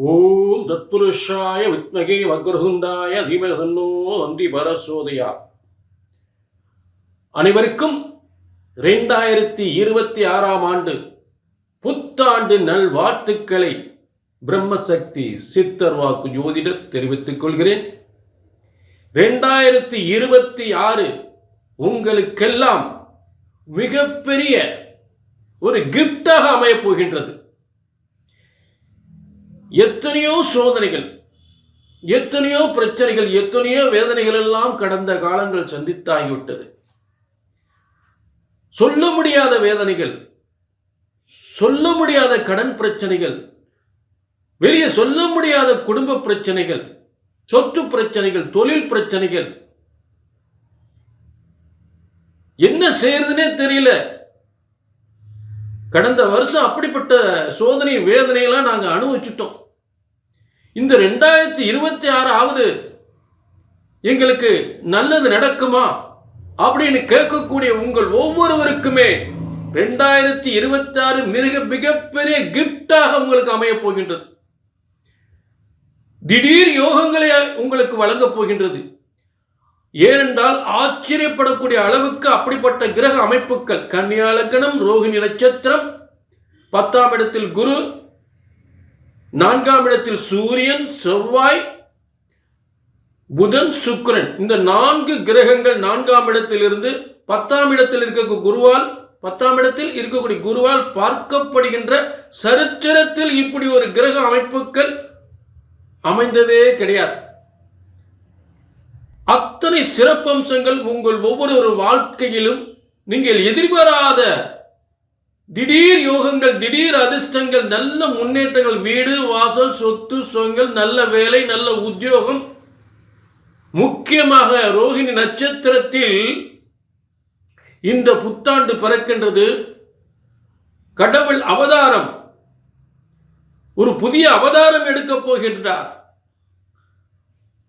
ஓம் தத்புருஷாய வித்மகே வக்ரதுண்டாய தீமஹி தன்னோ தந்தி பரசோதயா. அனைவருக்கும் 2026ஆம் ஆண்டு புத்தாண்டு நல்வாழ்த்துக்களை பிரம்மசக்தி சித்தர் வாக்கு ஜோதிடர் தெரிவித்துக் கொள்கிறேன். 2026 உங்களுக்கெல்லாம் மிகப்பெரிய ஒரு கிஃப்டாக அமையப் போகின்றது. எத்தனையோ சோதனைகள், எத்தனையோ பிரச்சனைகள், எத்தனையோ வேதனைகள் எல்லாம் கடந்த காலங்கள் சந்தித்தாகிவிட்டது. சொல்ல முடியாத வேதனைகள், சொல்ல முடியாத கடன் பிரச்சனைகள், வெளியே சொல்ல முடியாத குடும்ப பிரச்சனைகள், சொத்து பிரச்சனைகள், தொழில் பிரச்சனைகள், என்ன செய்யறதுனே தெரியல. கடந்த வருஷம் அப்படிப்பட்ட சோதனை வேதனையெல்லாம் நாங்க அனுபவிச்சுட்டோம். இந்த 2026 எங்களுக்கு நல்லது நடக்குமா அப்படின்னு கேட்கக்கூடிய உங்கள் ஒவ்வொருவருக்குமே 2026 மிகப்பெரிய கிஃப்டாக உங்களுக்கு அமைய போகின்றது. திடீர் யோகங்களை உங்களுக்கு வழங்கப் போகின்றது. ஏனென்றால் ஆச்சரியப்படக்கூடிய அளவுக்கு அப்படிப்பட்ட கிரக அமைப்புகள், கன்னியா லக்னம், ரோகிணி நட்சத்திரம், 10ஆம் இடத்தில் குரு, 4ஆம் இடத்தில் சூரியன், செவ்வாய், புதன், சுக்கிரன், இந்த 4 கிரகங்கள் 4ஆம் இடத்திலிருந்து 10ஆம் இடத்தில் இருக்கக்கூடிய குருவால், 10ஆம் இடத்தில் இருக்கக்கூடிய குருவால் பார்க்கப்படுகின்ற சரித்திரத்தில் இப்படி ஒரு கிரக அமைப்புகள் அமைந்ததே கிடையாது. அத்தனை சிறப்பம்சங்கள் உங்கள் ஒவ்வொரு வாழ்க்கையிலும் நீங்கள் எதிர்பாராத திடீர் யோகங்கள், திடீர் அதிர்ஷ்டங்கள், நல்ல முன்னேற்றங்கள், வீடு வாசல், சொத்து சுகங்கள், நல்ல வேலை, நல்ல உத்தியோகம். முக்கியமாக ரோகிணி நட்சத்திரத்தில் இந்த புத்தாண்டு பிறக்கின்றது. கடவுள் அவதாரம், ஒரு புதிய அவதாரம் எடுக்கப் போகின்றார்.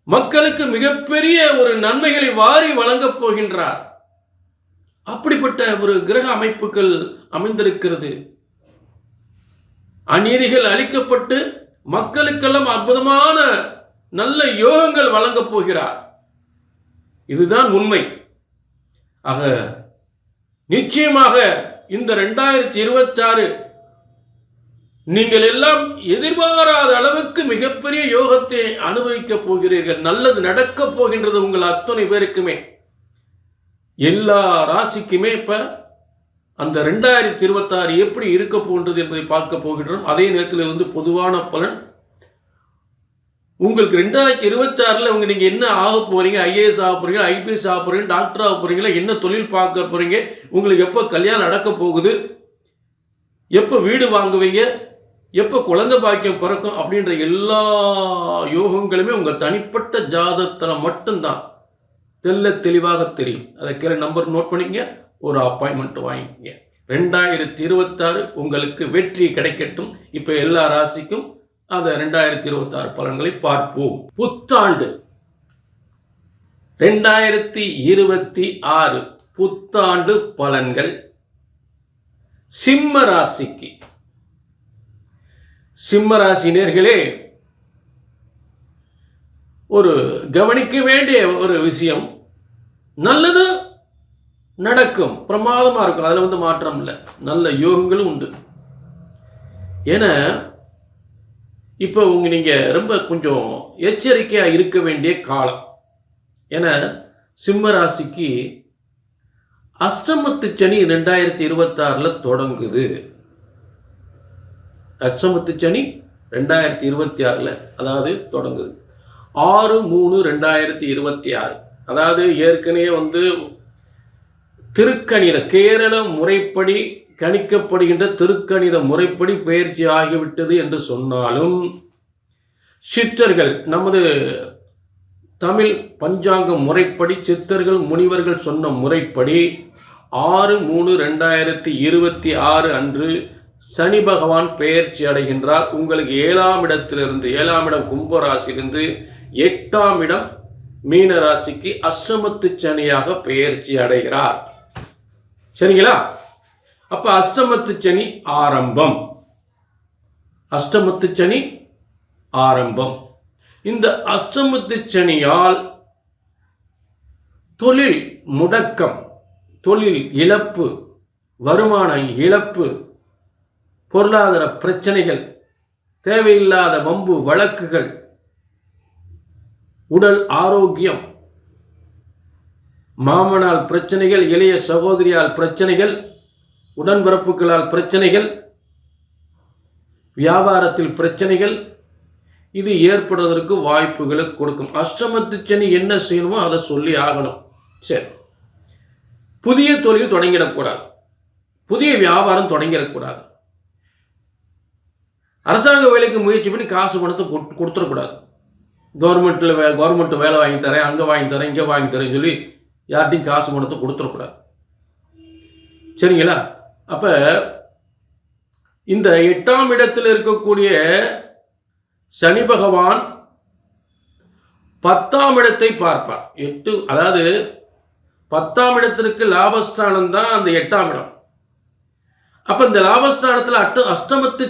மக்களுக்கு மிகப்பெரிய ஒரு நன்மைகளை வாரி வழங்கப் போகின்றார். அப்படிப்பட்ட ஒரு கிரக அமைப்புகள் அமைந்திருக்கிறது. அநீதிகள் அளிக்கப்பட்டு மக்களுக்கெல்லாம் அற்புதமான நல்ல யோகங்கள் வழங்கப் போகிறார். இதுதான் உண்மை. ஆக நிச்சயமாக இந்த 2026 நீங்கள் எல்லாம் எதிர்பாராத அளவுக்கு மிகப்பெரிய யோகத்தை அனுபவிக்க போகிறீர்கள். நல்லது நடக்கப் போகின்றது உங்கள் அத்தனை பேருக்குமே, எல்லா ராசிக்குமே. இப்ப அந்த 2026 எப்படி இருக்க போகின்றது என்பதை பார்க்க போகின்றோம். அதே நேரத்தில் பொதுவான பலன் உங்களுக்கு 2026 நீங்க என்ன ஆக போறீங்க, ஐஏஎஸ் ஆக போறீங்க, ஐபிஎஸ் ஆக போறீங்க, டாக்டர் ஆக போறீங்களா, என்ன தொழில் பார்க்க போறீங்க, உங்களுக்கு எப்போ கல்யாணம் நடக்க போகுது, எப்போ வீடு வாங்குவீங்க, எப்போ குழந்தை பாக்கியம் பிறக்கும் அப்படின்ற எல்லா யோகங்களுமே உங்கள் தனிப்பட்ட ஜாதகத்தில் மட்டும்தான் தெளிவாக தெரியும். அதை கீழே நம்பர் நோட் பண்ணிக்கங்க, ஒரு அப்பாயின்மெண்ட் வாங்கிக்கங்க. 2026 உங்களுக்கு வெற்றி கிடைக்கட்டும். இப்போ எல்லா ராசிக்கும் அந்த 2026 பலன்களை பார்ப்போம். புத்தாண்டு 2026 புத்தாண்டு பலன்கள் சிம்ம ராசிக்கு. சிம்ம ராசினியர்களே, ஒரு கவனிக்க வேண்டிய ஒரு விஷயம், நல்லது நடக்கும், பிரமாதமாக இருக்கும், அதில் மாற்றம் இல்லை. நல்ல யோகங்களும் உண்டு. ஏன்னா இப்போ நீங்கள் ரொம்ப கொஞ்சம் எச்சரிக்கையாக இருக்க வேண்டிய காலம். ஏன்னா சிம்ம ராசிக்கு அஷ்டமத்து சனி 2026 தொடங்குது. அஷ்டமத்து சனி 2026 அதாவது தொடங்குது 6/3/2026. அதாவது ஏற்கனவே திருக்கணித கேரள முறைப்படி கணிக்கப்படுகின்ற திருக்கணித முறைப்படி பயிற்சி ஆகிவிட்டது என்று சொன்னாலும், சித்தர்கள் நமது தமிழ் பஞ்சாங்க முறைப்படி, சித்தர்கள் முனிவர்கள் சொன்ன முறைப்படி 6/3/2026 அன்று சனி பகவான் பெயர்ச்சி அடைகின்றார். உங்களுக்கு 7ஆம் இடத்திலிருந்து, 7ஆம் இடம் கும்பராசிலிருந்து 8ஆம் இடம் மீன ராசிக்கு அஷ்டமத்து சனியாக பெயர்ச்சி அடைகிறார். சரிங்களா? அப்ப அஷ்டமத்து சனி ஆரம்பம். அஷ்டமத்து சனி ஆரம்பம். இந்த அஷ்டமத்து சனியால் தொழில் முடக்கம், தொழில் இழப்பு, வருமான இழப்பு, பொருளாதார பிரச்சனைகள், தேவையில்லாத வம்பு வழக்குகள், உடல் ஆரோக்கியம், மாமனால் பிரச்சனைகள், இளைய சகோதரியால் பிரச்சனைகள், உடன்பிறப்புகளால் பிரச்சனைகள், வியாபாரத்தில் பிரச்சனைகள், இது ஏற்படுவதற்கு வாய்ப்புகளை கொடுக்கும். அஷ்டமத்து சனி என்ன செய்யணுமோ அதை சொல்லி ஆகணும். சரி, புதிய தொழில் தொடங்கிடக்கூடாது, புதிய வியாபாரம் தொடங்கிடக்கூடாது, அரசாங்க வேலைக்கு முயற்சி பண்ணி காசு பணத்தை கொடுத்துடக்கூடாது. கவர்மெண்ட் வேலை வாங்கி தரேன், அங்கே வாங்கி தரேன், இங்கே வாங்கி தரேன்னு சொல்லி யார்ட்டையும் காசு பணத்தை கொடுத்துடக்கூடாது. சரிங்களா? அப்போ இந்த 8ஆம் இடத்தில் இருக்கக்கூடிய சனி பகவான் 10ஆம் இடத்தை பார்ப்பார். அதாவது 10ஆம் இடத்திற்கு லாபஸ்தானம் தான் அந்த 8ஆம் இடம். அப்ப இந்த லாபஸ்தானத்தில் அஷ்டமத்து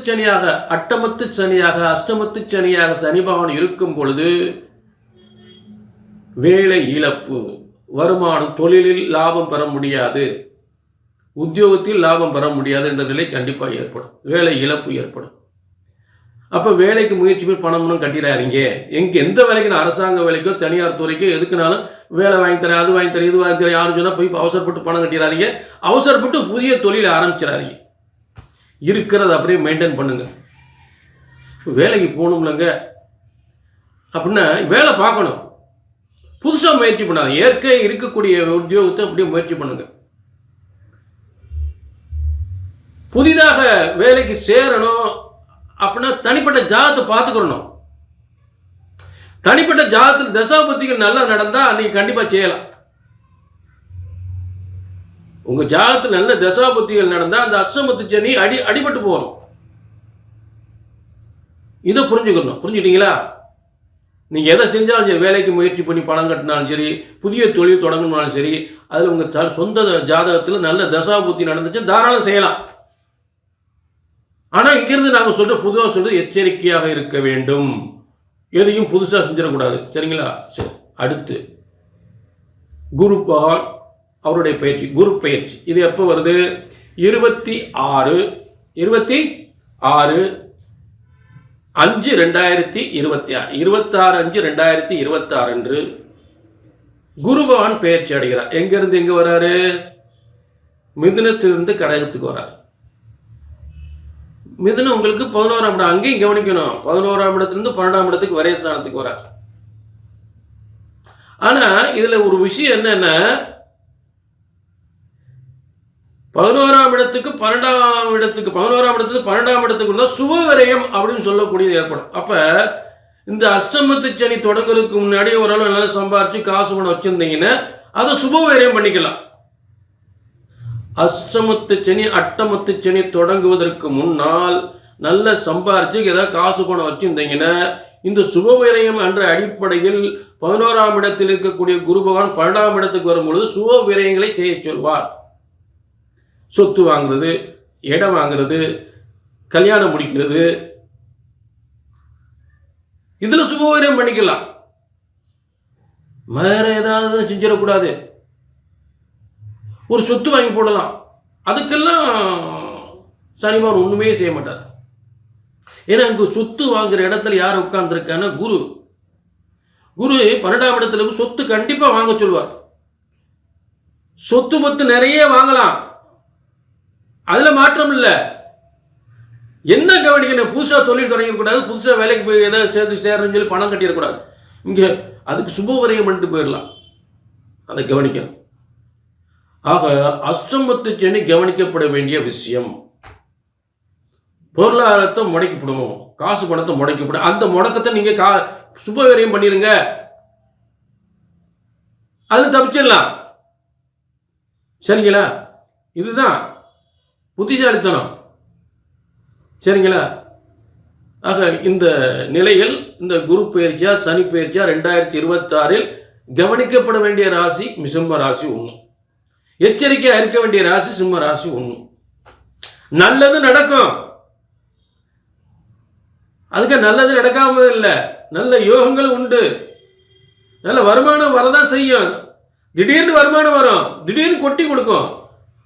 சனியாக சனி பகவான் இருக்கும் பொழுது வேலை இழப்பு, வருமானம், தொழிலில் லாபம் பெற முடியாது, உத்தியோகத்தில் லாபம் பெற முடியாது என்ற நிலை கண்டிப்பாக ஏற்படும். வேலை இழப்பு ஏற்படும். அப்போ வேலைக்கு முயற்சி பண்ணி பணம்னு கட்டிடாதீங்க. எந்த வேலைக்கு, நான் அரசாங்க வேலைக்கோ தனியார் துறைக்கோ எதுக்குனாலும் வேலை வாங்கி தரேன், அது வாங்கி தரேன், இது வாங்கி தரேன் யாரும் சொன்னால் போய் அவசரப்பட்டு பணம் கட்டிடாதீங்க. அவசரப்பட்டு புதிய தொழிலை ஆரம்பிச்சிடாதீங்க. இருக்கிறத அப்படியே மெயின்டைன் பண்ணுங்க. வேலைக்கு போகணும்லங்க அப்படின்னா வேலை பார்க்கணும், புதுசாக முயற்சி பண்ணாது. ஏற்கனவே இருக்கக்கூடிய உத்தியோகத்தை அப்படியே முயற்சி பண்ணுங்க. புதிதாக வேலைக்கு சேரணும் அப்படின்னா தனிப்பட்ட ஜாதத்தை பார்த்துக்கணும். தனிப்பட்ட ஜாதத்தில் தசாபுத்திகள் நல்லா நடந்தா நீங்க கண்டிப்பா செய்யலாம். உங்க ஜாதத்தில் நல்ல தசாபுத்திகள் நடந்தா அந்த அஷ்டமத்து சனி அடிபட்டு போறோம். இதை புரிஞ்சுக்கணும். புரிஞ்சுட்டீங்களா? நீங்க எதை செஞ்சாலும் சரி, வேலைக்கு முயற்சி பண்ணி பணம் கட்டினாலும் சரி, புதிய தொழில் தொடங்கணும்னாலும் சரி, அதில் உங்க சொந்த ஜாதகத்தில் நல்ல தசாபுத்தி நடந்துச்சு தாராளம் செய்யலாம். ஆனால் இங்கிருந்து நாங்கள் பொதுவாக சொல்றது எச்சரிக்கையாக இருக்க வேண்டும். எதையும் புதுசாக செஞ்சிடக்கூடாது. சரிங்களா? சரி, அடுத்து குரு பகவான் அவருடைய பயிற்சி, குரு பயிற்சி. இது எப்போ வருது? 26/5/2026 அன்று குரு பகவான் பயிற்சி அடைகிறார். எங்கிருந்து எங்க வராரு? மிதுனத்திலிருந்து கடகத்துக்கு வரார். மிதுனம் உங்களுக்கு 11ஆம் இடம், அங்கேயும் கவனிக்கணும். 11ஆம் இடத்திலிருந்து 12ஆம் இடத்துக்கு வரையஸ்தானத்துக்கு வரார். ஆனா இதுல ஒரு விஷயம் என்னன்னா, 11ஆம் இடத்துக்கு 12ஆம் இடத்துக்கு சுப விரயம் அப்படின்னு சொல்லக்கூடியது ஏற்படும். அப்ப இந்த அஷ்டமத்து சனி தொடங்குறதுக்கு முன்னாடி ஓரளவு நல்லா சம்பாரிச்சு காசு பணம் வச்சிருந்தீங்கன்னா அதை சுப விரயம் பண்ணிக்கலாம். அஷ்டமத்து சனி தொடங்குவதற்கு முன்னால் நல்ல சம்பாரிச்சு ஏதாவது காசு பணம் வச்சிருந்தீங்கன்னா இந்த சுப விரயம் என்ற அடிப்படையில் 11ஆம் இடத்தில் இருக்கக்கூடிய குரு பகவான் 12ஆம் இடத்துக்கு வரும்பொழுது சுப விரயங்களை செய்ய சொல்வார். சொத்து வாங்குறது, இடம் வாங்குறது, கல்யாணம் முடிக்கிறது, இதுல சுப விரயம் பண்ணிக்கலாம். வேற ஏதாவது செஞ்சிடக்கூடாது. ஒரு சொத்து வாங்கி போடலாம். அதுக்கெல்லாம் சனிபகவான் ஒண்ணுமே செய்ய மாட்டார். ஏன்னா இங்க சொத்து வாங்குற இடத்துல யார் உட்கார்ந்துருக்கான? குரு. 12ஆம் இடத்துல சொத்து கண்டிப்பா வாங்க சொல்வார். சொத்து பத்து நிறைய வாங்கலாம், அதுல மாற்றம் இல்லை. என்ன கவனிக்கணும்? புதுசா தொழில் தொடங்கக்கூடாது, புதுசா வேலைக்கு போய் ஏதாவது சேரணும்னு சொல்லி பணம் கட்டிடக்கூடாது. இங்க அதுக்கு சுப விரயம் பண்ணிட்டு போயிடலாம். அதை கவனிக்கணும். ஆக அஷ்டமத்து சனி கவனிக்கப்பட வேண்டிய விஷயம். பொருளாதாரத்தை முடக்கிவிடும், காசு பணத்தை முடக்கிவிடும். அந்த முடக்கத்தை நீங்க சுப விரயம் பண்ணிருங்க, அது தப்பிச்சிடலாம். சரிங்களா? இதுதான் புத்திசாலித்தனம். சரிங்களா? ஆக இந்த நிலையில் இந்த குரு பயிற்சியா சனி பயிற்சியா 2026 கவனிக்கப்பட வேண்டிய ராசி சிம்ம ராசி 1, எச்சரிக்கையா இருக்க வேண்டிய ராசி சிம்ம ராசி 1. நல்லது நடக்கும், அதுக்கு நல்லது நடக்காம இல்லை, நல்ல யோகங்கள் உண்டு, நல்ல வருமானம் வரதான் செய்யும். திடீர்னு வருமானம் வரும், திடீர்னு கொட்டி கொடுக்கும்.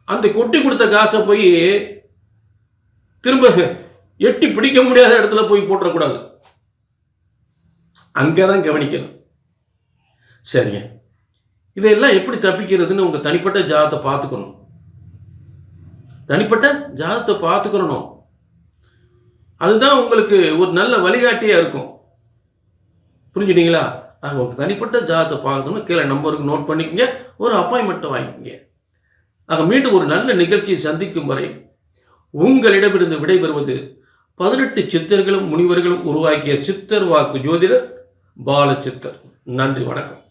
அந்த கொட்டி கொடுத்த காசை போய் திரும்ப எட்டி பிடிக்க முடியாத இடத்துல போய் போட்டுறக்கூடாது. அங்கதான் கவனிக்கணும். சரிங்க, இதெல்லாம் எப்படி தப்பிக்கிறதுன்னு உங்க தனிப்பட்ட ஜாதகத்தை பார்த்துக்கணும். தனிப்பட்ட ஜாதகத்தை பார்த்துக்கணும். அதுதான் உங்களுக்கு ஒரு நல்ல வழிகாட்டியா இருக்கும். புரிஞ்சுட்டீங்களா? உங்க தனிப்பட்ட ஜாதகத்தை பார்க்கணும். கீழே நம்பருக்கு நோட் பண்ணிக்கங்க, ஒரு அப்பாயின்மெண்ட் வாங்கிக்கங்க. மீண்டும் ஒரு நல்ல நிகழ்ச்சியை சந்திக்கும் வரை உங்களிடமிருந்து விடைபெறுவது 18 சித்தர்களும் முனிவர்களும் உருவாக்கிய சித்தர் வாக்கு ஜோதிடர் பாலச்சித்தர். நன்றி, வணக்கம்.